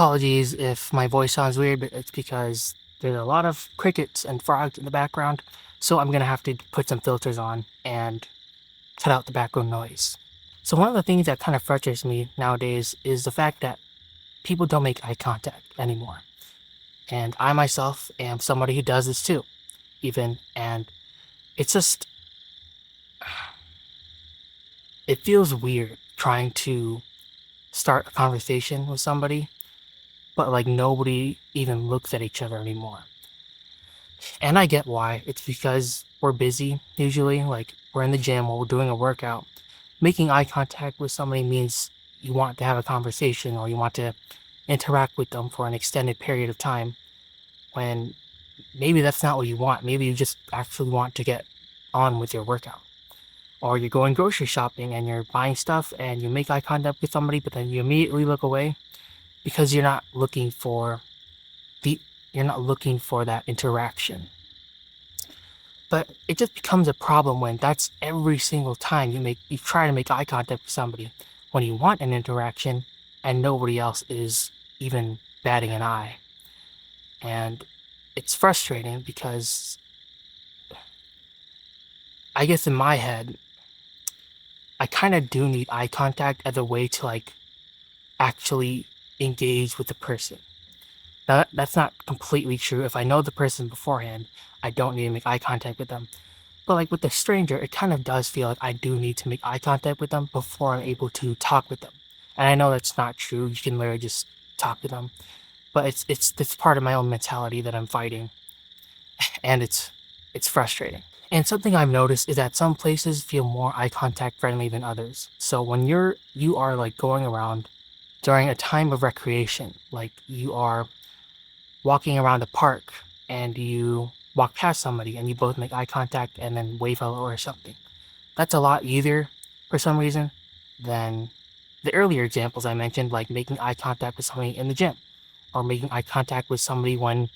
Apologies if my voice sounds weird, but it's because there's a lot of crickets and frogs in the background, so I'm gonna have to put some filters on and cut out the background noise. So one of the things that kind of frustrates me nowadays is the fact that people don't make eye contact anymore. And I myself am somebody who does this too, even, and it's just it feels weird trying to start a conversation with somebody, but like nobody even looks at each other anymore. And I get why. It's because we're busy usually, like we're in the gym or we're doing a workout. Making eye contact with somebody means you want to have a conversation or you want to interact with them for an extended period of time when maybe that's not what you want. Maybe you just actually want to get on with your workout. Or you're going grocery shopping and you're buying stuff and you make eye contact with somebody, but then you immediately look away because the you're not looking for that interaction. But it just becomes a problem when that's every single time you try to make eye contact with somebody when you want an interaction and nobody else is even batting an eye. And it's frustrating because I guess in my head, I kind of do need eye contact as a way to like actually engage with the person. Now, that's not completely true. If I know the person beforehand, I don't need to make eye contact with them. But like with a stranger, it kind of does feel like I do need to make eye contact with them before I'm able to talk with them. And I know that's not true. You can literally just talk to them. But it's this part of my own mentality that I'm fighting, and it's frustrating. And something I've noticed is that some places feel more eye contact friendly than others. So when you are like going around during a time of recreation, like you are walking around a park and you walk past somebody and you both make eye contact and then wave hello or something. That's a lot easier for some reason than the earlier examples I mentioned, like making eye contact with somebody in the gym or making eye contact with somebody when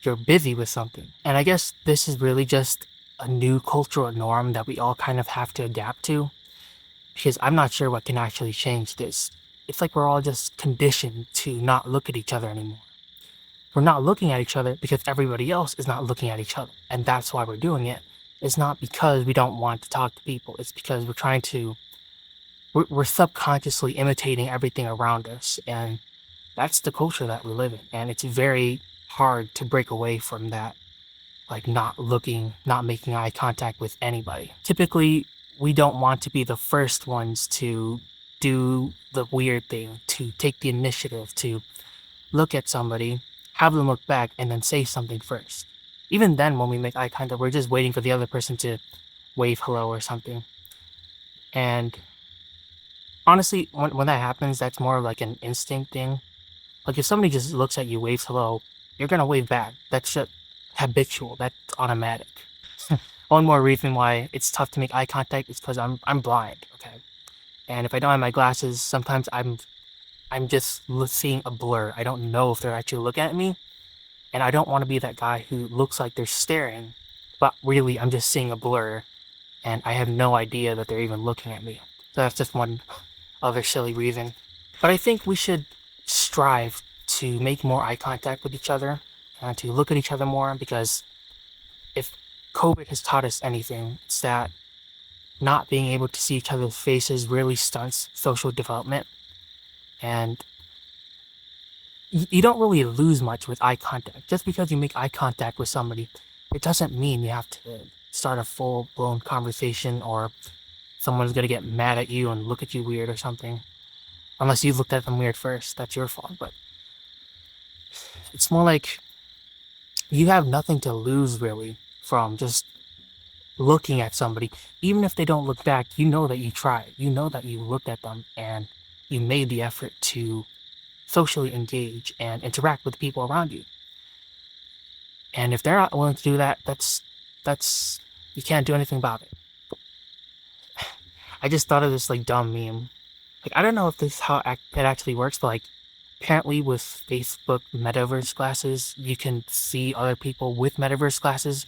you're busy with something. And I guess this is really just a new cultural norm that we all kind of have to adapt to because I'm not sure what can actually change this. It's like we're all just conditioned to not look at each other anymore. We're not looking at each other because everybody else is not looking at each other. And that's why we're doing it. It's not because we don't want to talk to people. It's because we're subconsciously imitating everything around us. And that's the culture that we live in. And it's very hard to break away from that, like not making eye contact with anybody. Typically, we don't want to be the first ones to do the weird thing, to take the initiative, to look at somebody, have them look back, and then say something first. Even then, when we make eye contact, we're just waiting for the other person to wave hello or something. And honestly, when that happens, that's more like an instinct thing. Like if somebody just looks at you, waves hello, you're gonna wave back. That's just habitual. That's automatic. One more reason why it's tough to make eye contact is because I'm blind. Okay, and if I don't have my glasses, sometimes I'm just seeing a blur. I don't know if they're actually looking at me, and I don't want to be that guy who looks like they're staring, but really I'm just seeing a blur, and I have no idea that they're even looking at me. So that's just one other silly reason. But I think we should strive to make more eye contact with each other and to look at each other more because if COVID has taught us anything, it's that not being able to see each other's faces really stunts social development. And you don't really lose much with eye contact. Just because you make eye contact with somebody, it doesn't mean you have to start a full blown conversation or someone's gonna get mad at you and look at you weird or something. Unless you looked at them weird first, that's your fault. But it's more like you have nothing to lose really from just looking at somebody. Even if they don't look back, you know that you tried. You know that you looked at them and you made the effort to socially engage and interact with the people around you. And if they're not willing to do that, that's you can't do anything about it. I just thought of this like dumb meme. Like I don't know if this is how it actually works, but like apparently with Facebook metaverse glasses, you can see other people with metaverse glasses.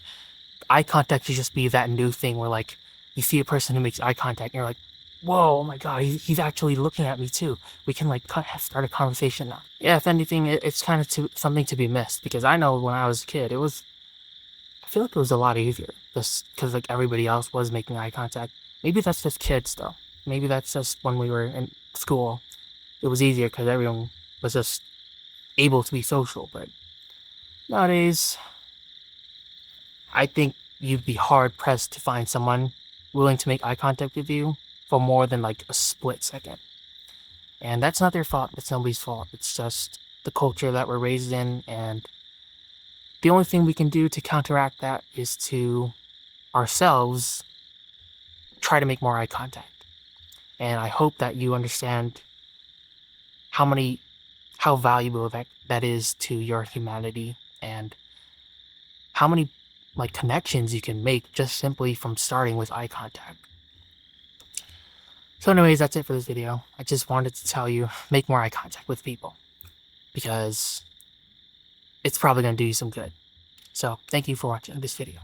Eye contact should just be that new thing where like you see a person who makes eye contact and you're like, whoa, oh my god, he's actually looking at me too. We can like start a conversation now. Yeah, if anything, it's kind of something to be missed because I know when I was a kid, I feel like it was a lot easier just because like everybody else was making eye contact. Maybe that's just kids though. Maybe that's just when we were in school. It was easier because everyone was just able to be social. But nowadays, I think you'd be hard pressed to find someone willing to make eye contact with you for more than like a split second. And that's not their fault. It's nobody's fault. It's just the culture that we're raised in. And the only thing we can do to counteract that is to ourselves try to make more eye contact. And I hope that you understand how many, how valuable that is to your humanity and how many like connections you can make just simply from starting with eye contact. So anyways, that's it for this video. I just wanted to tell you, make more eye contact with people because it's probably going to do you some good. So thank you for watching this video.